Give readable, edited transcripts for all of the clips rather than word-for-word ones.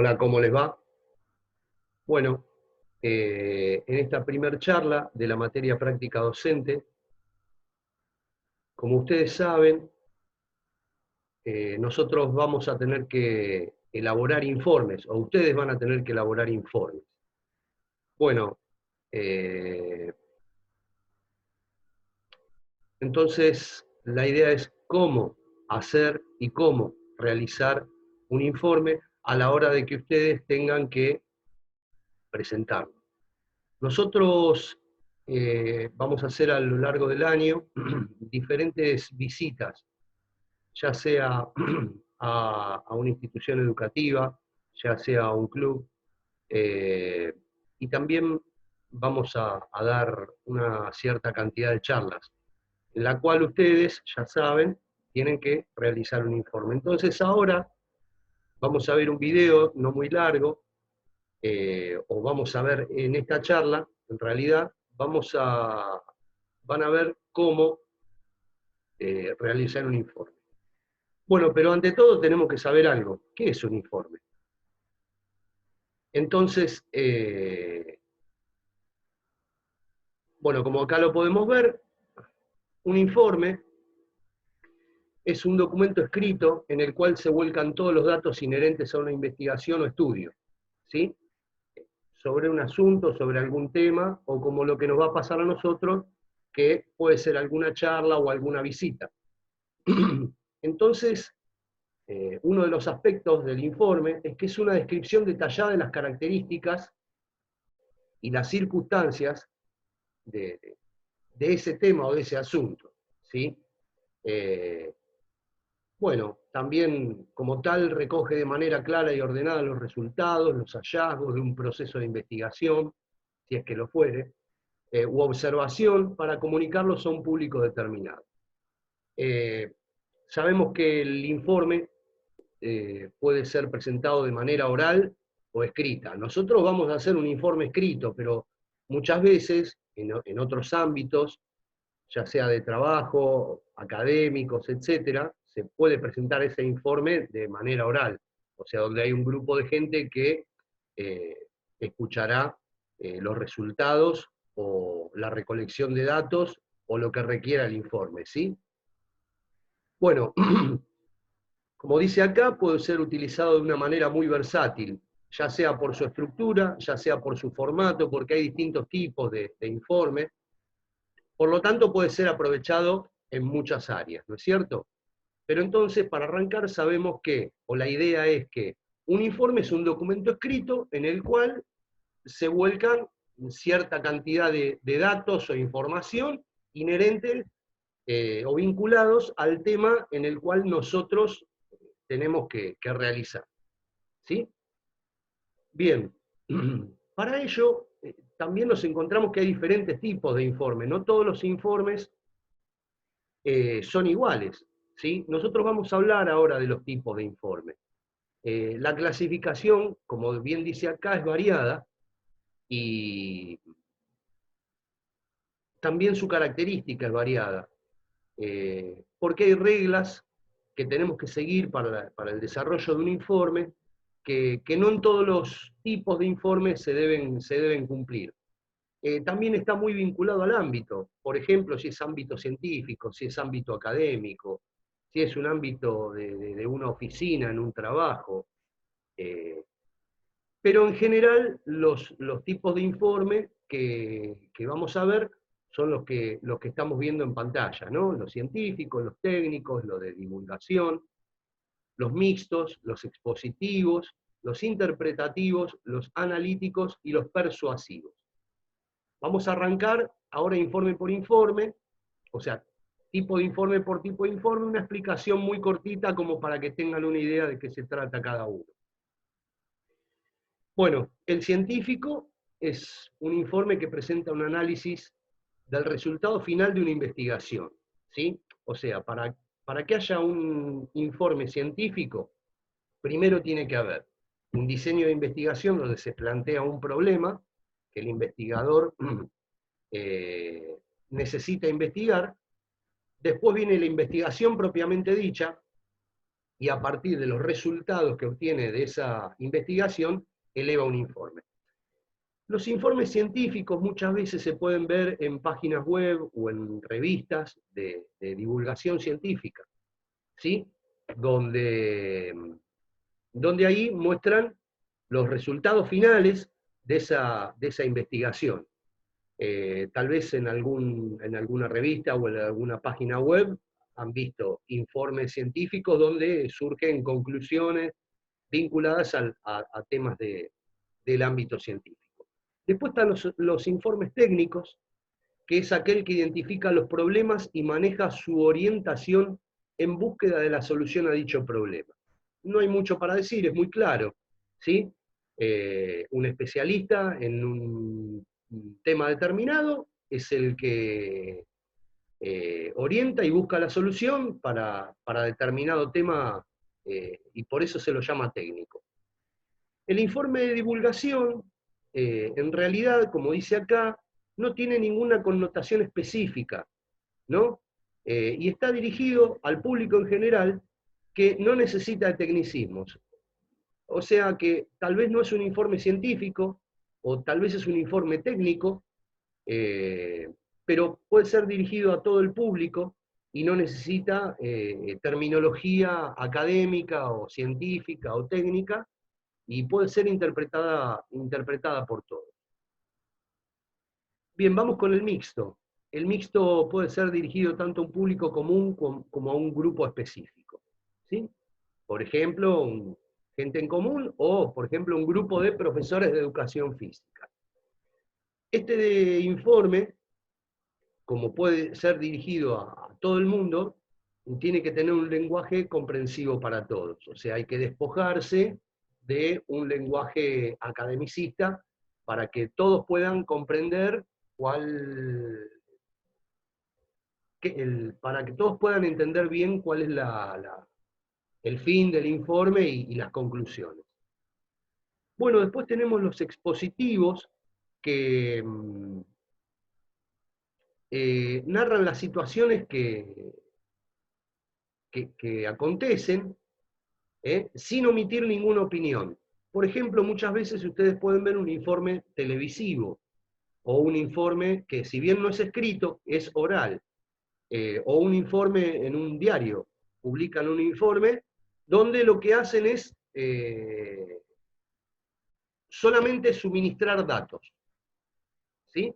Hola, ¿cómo les va? Bueno, en esta primer charla de la materia práctica docente, como ustedes saben, nosotros vamos a tener que elaborar informes, o ustedes van a tener que elaborar informes. Bueno, eh, entonces la idea es cómo hacer y cómo realizar un informe a la hora de que ustedes tengan que presentarlo. Nosotros vamos a hacer a lo largo del año diferentes visitas, ya sea a una institución educativa, ya sea a un club, y también vamos a dar una cierta cantidad de charlas, en la cual ustedes, ya saben, tienen que realizar un informe. Entonces ahora vamos a ver un video no muy largo, o vamos a ver en esta charla, en realidad, van a ver cómo realizar un informe. Bueno, pero ante todo tenemos que saber algo. ¿Qué es un informe? Entonces, bueno, como acá lo podemos ver, un informe es un documento escrito en el cual se vuelcan todos los datos inherentes a una investigación o estudio, ¿sí? Sobre un asunto, sobre algún tema, o como lo que nos va a pasar a nosotros, que puede ser alguna charla o alguna visita. Entonces, uno de los aspectos del informe es que es una descripción detallada de las características y las circunstancias de ese tema o de ese asunto, ¿sí? Eh, bueno, también como tal recoge de manera clara y ordenada los resultados, los hallazgos de un proceso de investigación, si es que lo fuere, u observación para comunicarlos a un público determinado. Sabemos que el informe puede ser presentado de manera oral o escrita. Nosotros vamos a hacer un informe escrito, pero muchas veces en otros ámbitos, ya sea de trabajo, académicos, etcétera, se puede presentar ese informe de manera oral, o sea, donde hay un grupo de gente que eh, escuchará los resultados o la recolección de datos o lo que requiera el informe, ¿sí? Bueno, como dice acá, puede ser utilizado de una manera muy versátil, ya sea por su estructura, ya sea por su formato, porque hay distintos tipos de informe. Por lo tanto, puede ser aprovechado en muchas áreas, ¿no es cierto? Pero entonces, para arrancar, sabemos que, o la idea es que un informe es un documento escrito en el cual se vuelcan cierta cantidad de datos o información inherentes o vinculados al tema en el cual nosotros tenemos que realizar. ¿Sí? Bien, para ello también nos encontramos que hay diferentes tipos de informes, no todos los informes son iguales. ¿Sí? Nosotros vamos a hablar ahora de los tipos de informes. La clasificación, como bien dice acá, es variada y también su característica es variada, porque hay reglas que tenemos que seguir para el desarrollo de un informe que no en todos los tipos de informes se deben cumplir. También está muy vinculado al ámbito, por ejemplo, si es ámbito científico, si es ámbito académico, si es un ámbito de una oficina, en un trabajo. Pero en general los tipos de informe que vamos a ver son los que estamos viendo en pantalla, ¿no? Los científicos, los técnicos, los de divulgación, los mixtos, los expositivos, los interpretativos, los analíticos y los persuasivos. Vamos a arrancar ahora informe por informe, o sea, tipo de informe por tipo de informe, una explicación muy cortita como para que tengan una idea de qué se trata cada uno. Bueno, el científico es un informe que presenta un análisis del resultado final de una investigación, ¿sí? O sea, para que haya un informe científico, primero tiene que haber un diseño de investigación donde se plantea un problema que el investigador necesita investigar. Después viene la investigación propiamente dicha, y a partir de los resultados que obtiene de esa investigación, eleva un informe. Los informes científicos muchas veces se pueden ver en páginas web o en revistas de divulgación científica, ¿sí? Donde ahí muestran los resultados finales de esa investigación. Tal vez en alguna revista o en alguna página web han visto informes científicos donde surgen conclusiones vinculadas a temas del ámbito científico. Después están los informes técnicos, que es aquel que identifica los problemas y maneja su orientación en búsqueda de la solución a dicho problema. No hay mucho para decir, es muy claro, ¿sí? Un especialista en un tema determinado es el que orienta y busca la solución para determinado tema, y por eso se lo llama técnico. El informe de divulgación, en realidad, como dice acá, no tiene ninguna connotación específica, ¿no? Y está dirigido al público en general que no necesita de tecnicismos. O sea que tal vez no es un informe científico, o tal vez es un informe técnico, pero puede ser dirigido a todo el público y no necesita terminología académica o científica o técnica, y puede ser interpretada por todos. Bien, vamos con el mixto. El mixto puede ser dirigido tanto a un público común como a un grupo específico, ¿sí? Por ejemplo, gente en común o, por ejemplo, un grupo de profesores de educación física. Este informe, como puede ser dirigido a todo el mundo, tiene que tener un lenguaje comprensivo para todos. O sea, hay que despojarse de un lenguaje academicista para que todos puedan comprender para que todos puedan entender bien cuál es el fin del informe y las conclusiones. Bueno, después tenemos los expositivos que narran las situaciones que acontecen, sin omitir ninguna opinión. Por ejemplo, muchas veces ustedes pueden ver un informe televisivo, o un informe que, si bien no es escrito, es oral, o un informe en un diario. Publican un informe donde lo que hacen es solamente suministrar datos, ¿sí?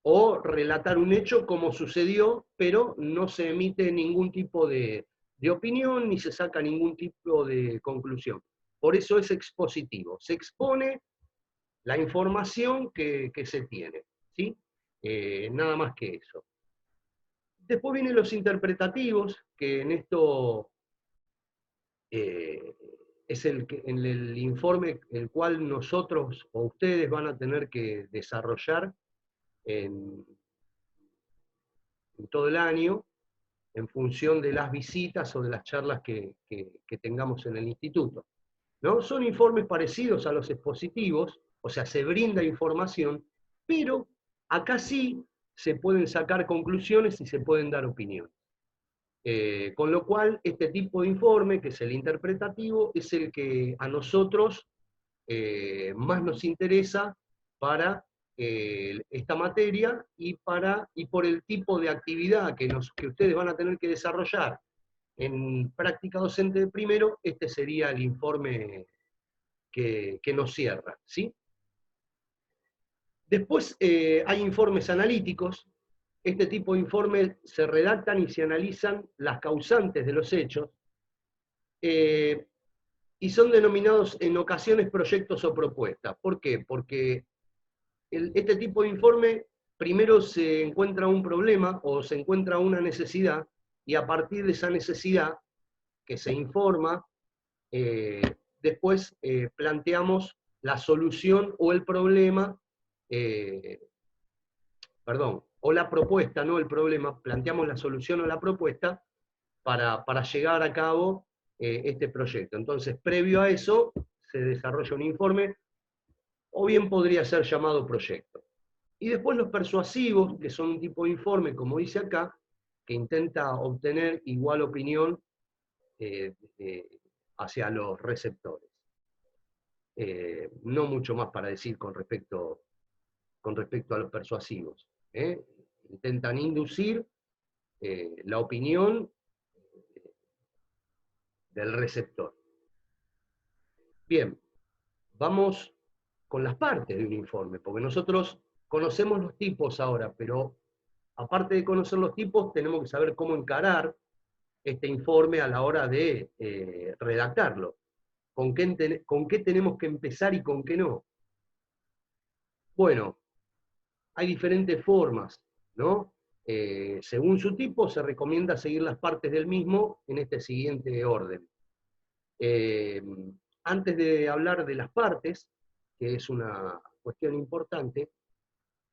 O relatar un hecho como sucedió, pero no se emite ningún tipo de opinión ni se saca ningún tipo de conclusión. Por eso es expositivo. Se expone la información que se tiene, ¿sí? Nada más que eso. Después vienen los interpretativos, que en esto es en el informe el cual nosotros o ustedes van a tener que desarrollar en todo el año, en función de las visitas o de las charlas que tengamos en el instituto, ¿no? Son informes parecidos a los expositivos, o sea, se brinda información, pero acá sí se pueden sacar conclusiones y se pueden dar opiniones. Con lo cual, este tipo de informe, que es el interpretativo, es el que a nosotros más nos interesa para esta materia y por el tipo de actividad que ustedes van a tener que desarrollar en práctica docente de primero. Este sería el informe que nos cierra, ¿sí? Después hay informes analíticos. Este tipo de informes se redactan y se analizan las causantes de los hechos, y son denominados en ocasiones proyectos o propuestas. ¿Por qué? Porque este tipo de informe primero se encuentra un problema o se encuentra una necesidad, y a partir de esa necesidad que se informa, después planteamos la solución o el problema, o la propuesta, no el problema, planteamos la solución o la propuesta para llegar a cabo este proyecto. Entonces, previo a eso, se desarrolla un informe, o bien podría ser llamado proyecto. Y después los persuasivos, que son un tipo de informe, como dice acá, que intenta obtener igual opinión hacia los receptores. No mucho más para decir con respecto a los persuasivos. Intentan inducir la opinión del receptor. Bien, vamos con las partes de un informe, porque nosotros conocemos los tipos ahora, pero aparte de conocer los tipos, tenemos que saber cómo encarar este informe a la hora de redactarlo. ¿Con qué tenemos que empezar y con qué no? Bueno, hay diferentes formas, ¿no? Según su tipo, se recomienda seguir las partes del mismo en este siguiente orden. Antes de hablar de las partes, que es una cuestión importante,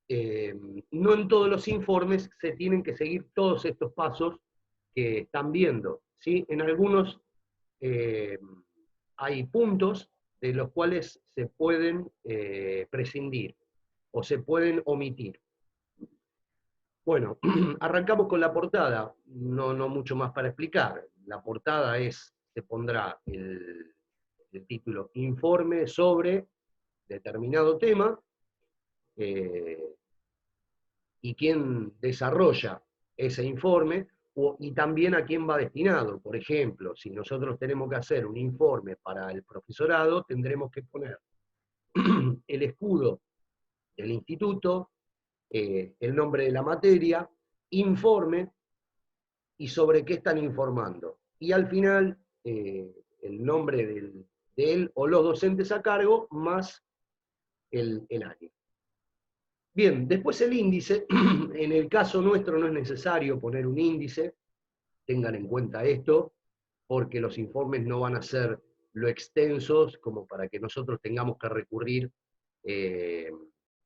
no en todos los informes se tienen que seguir todos estos pasos que están viendo, ¿sí? En algunos hay puntos de los cuales se pueden prescindir o se pueden omitir. Bueno, arrancamos con la portada, no mucho más para explicar. La portada se pondrá el título Informe sobre determinado tema, y quién desarrolla ese informe, y también a quién va destinado. Por ejemplo, si nosotros tenemos que hacer un informe para el profesorado, tendremos que poner el escudo del instituto, el nombre de la materia, informe, y sobre qué están informando. Y al final, el nombre de él o los docentes a cargo, más el año. Bien, después el índice. En el caso nuestro no es necesario poner un índice, tengan en cuenta esto, porque los informes no van a ser lo extensos como para que nosotros tengamos que recurrir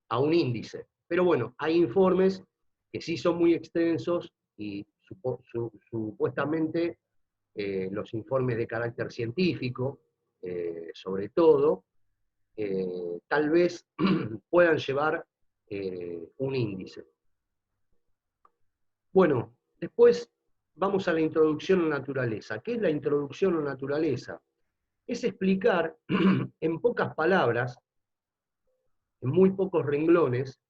a un índice. Pero bueno, hay informes que sí son muy extensos y supuestamente los informes de carácter científico, sobre todo, tal vez puedan llevar un índice. Bueno, después vamos a la introducción a la naturaleza. ¿Qué es la introducción a la naturaleza? Es explicar en pocas palabras, en muy pocos renglones,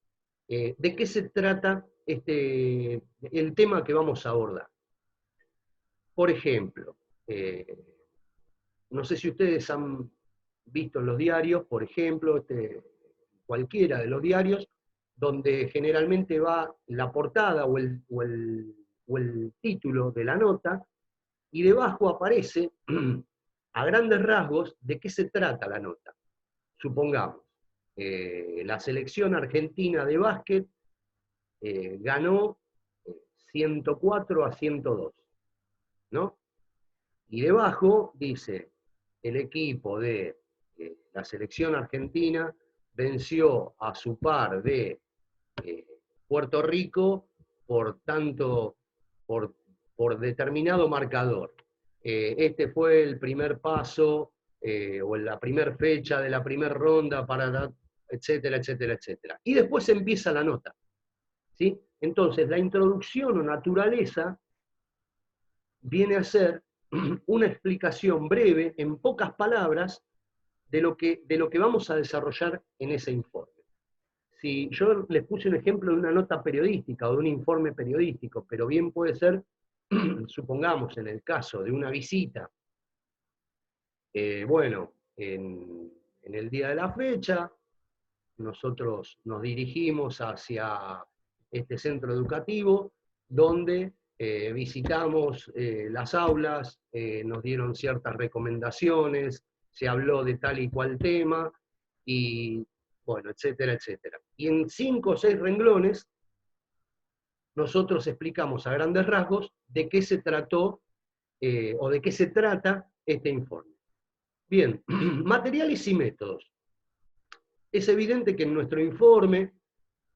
de qué se trata el tema que vamos a abordar. Por ejemplo, no sé si ustedes han visto en los diarios, por ejemplo, cualquiera de los diarios, donde generalmente va la portada o el título de la nota, y debajo aparece, a grandes rasgos, de qué se trata la nota. Supongamos, la selección argentina de básquet ganó 104-102, ¿no? Y debajo dice, el equipo de la selección argentina venció a su par de Puerto Rico por determinado marcador. Este fue el primer paso o la primera fecha de la primera ronda para etcétera, etcétera, etcétera. Y después empieza la nota, ¿sí? Entonces, la introducción o naturaleza viene a ser una explicación breve, en pocas palabras, de lo que vamos a desarrollar en ese informe. Si yo les puse un ejemplo de una nota periodística o de un informe periodístico, pero bien puede ser, supongamos, en el caso de una visita, bueno, en el día de la fecha, nosotros nos dirigimos hacia este centro educativo, donde visitamos las aulas, nos dieron ciertas recomendaciones, se habló de tal y cual tema, y bueno, etcétera, etcétera. Y en 5 o 6 renglones, nosotros explicamos a grandes rasgos de qué se trató o de qué se trata este informe. Bien, materiales y métodos. Es evidente que en nuestro informe,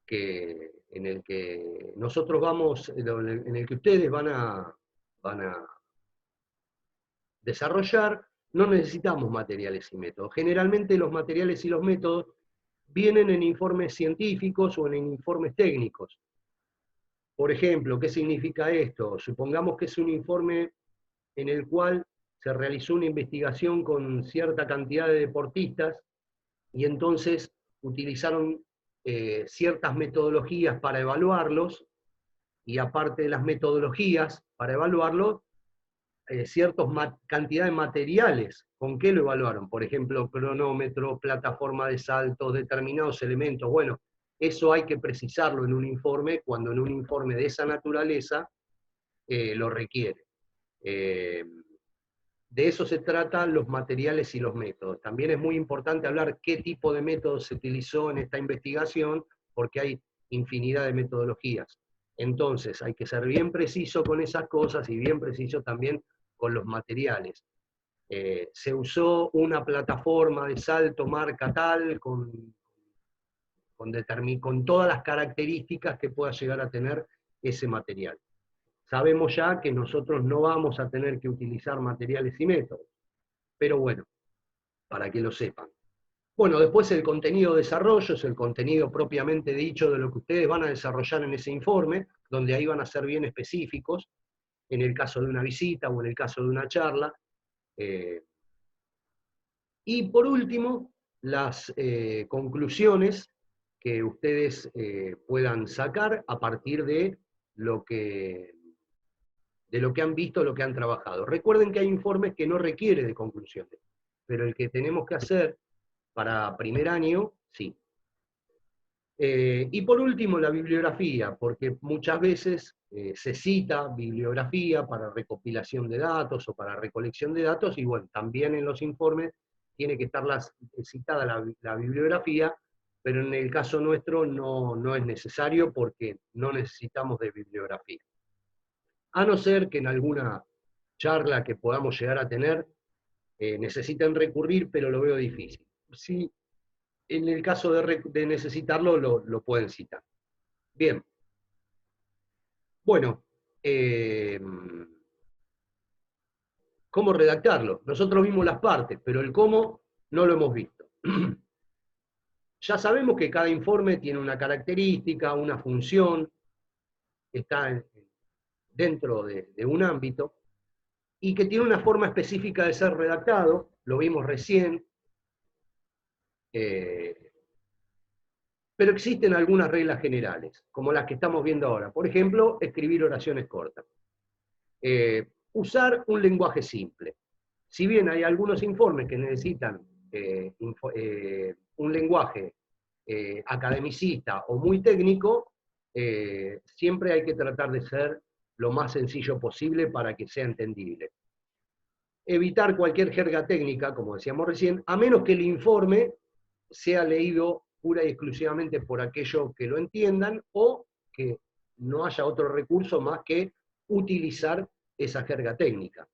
en el que nosotros en el que ustedes van a desarrollar, no necesitamos materiales y métodos. Generalmente los materiales y los métodos vienen en informes científicos o en informes técnicos. Por ejemplo, ¿qué significa esto? Supongamos que es un informe en el cual se realizó una investigación con cierta cantidad de deportistas y entonces utilizaron ciertas metodologías para evaluarlos, y aparte de las metodologías para evaluarlos, ciertas cantidad de materiales. ¿Con qué lo evaluaron? Por ejemplo, cronómetro, plataforma de saltos, determinados elementos. Bueno, eso hay que precisarlo en un informe, cuando en un informe de esa naturaleza lo requiere. De eso se trata los materiales y los métodos. También es muy importante hablar qué tipo de métodos se utilizó en esta investigación, porque hay infinidad de metodologías. Entonces, hay que ser bien preciso con esas cosas y bien preciso también con los materiales. Se usó una plataforma de salto marca tal, con todas las características que pueda llegar a tener ese material. Sabemos ya que nosotros no vamos a tener que utilizar materiales y métodos, pero bueno, para que lo sepan. Bueno, después el contenido de desarrollo es el contenido propiamente dicho de lo que ustedes van a desarrollar en ese informe, donde ahí van a ser bien específicos, en el caso de una visita o en el caso de una charla. Y por último, las conclusiones que ustedes puedan sacar a partir de lo que han visto, lo que han trabajado. Recuerden que hay informes que no requieren de conclusiones, pero el que tenemos que hacer para primer año, sí. Y por último, la bibliografía, porque muchas veces se cita bibliografía para recopilación de datos o para recolección de datos, y bueno, también en los informes tiene que estar citada la bibliografía, pero en el caso nuestro no es necesario porque no necesitamos de bibliografía. A no ser que en alguna charla que podamos llegar a tener necesiten recurrir, pero lo veo difícil. Sí, en el caso de necesitarlo, lo pueden citar. Bien. Bueno, ¿cómo redactarlo? Nosotros vimos las partes, pero el cómo no lo hemos visto. Ya sabemos que cada informe tiene una característica, una función, está dentro de un ámbito, y que tiene una forma específica de ser redactado, lo vimos recién, pero existen algunas reglas generales, como las que estamos viendo ahora. Por ejemplo, escribir oraciones cortas. Usar un lenguaje simple. Si bien hay algunos informes que necesitan un lenguaje academicista o muy técnico, siempre hay que tratar de ser lo más sencillo posible para que sea entendible. Evitar cualquier jerga técnica, como decíamos recién, a menos que el informe sea leído pura y exclusivamente por aquellos que lo entiendan, o que no haya otro recurso más que utilizar esa jerga técnica.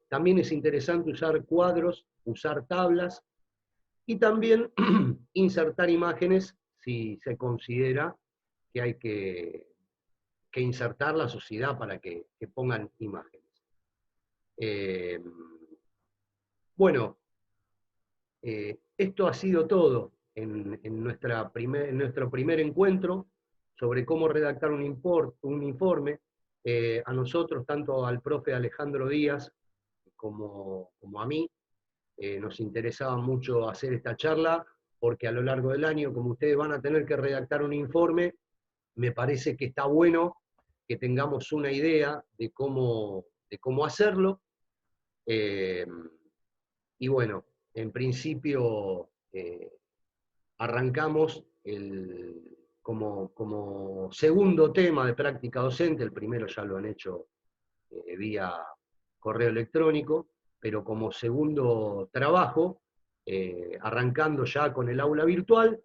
También es interesante usar cuadros, usar tablas, y también insertar imágenes si se considera que hay que insertar la sociedad para que pongan imágenes. Bueno, esto ha sido todo en nuestro primer encuentro sobre cómo redactar un informe. A nosotros, tanto al profe Alejandro Díaz como a mí, nos interesaba mucho hacer esta charla, porque a lo largo del año, como ustedes van a tener que redactar un informe, me parece que está bueno que tengamos una idea de cómo hacerlo. Y bueno, en principio arrancamos como segundo tema de práctica docente. El primero ya lo han hecho vía correo electrónico, pero como segundo trabajo, arrancando ya con el aula virtual,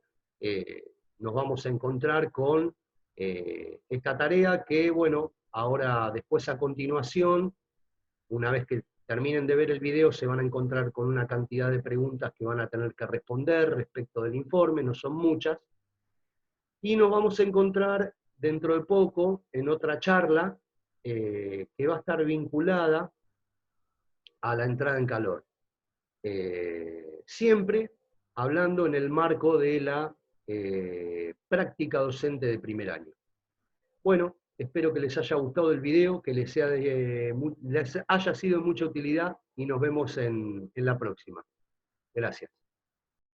nos vamos a encontrar con esta tarea que, bueno, ahora después a continuación, una vez que terminen de ver el video, se van a encontrar con una cantidad de preguntas que van a tener que responder respecto del informe, no son muchas, y nos vamos a encontrar dentro de poco en otra charla que va a estar vinculada a la entrada en calor. Siempre hablando en el marco de la práctica docente de primer año. Bueno, Espero que les haya gustado el video, que les haya sido de mucha utilidad y nos vemos en la próxima. Gracias.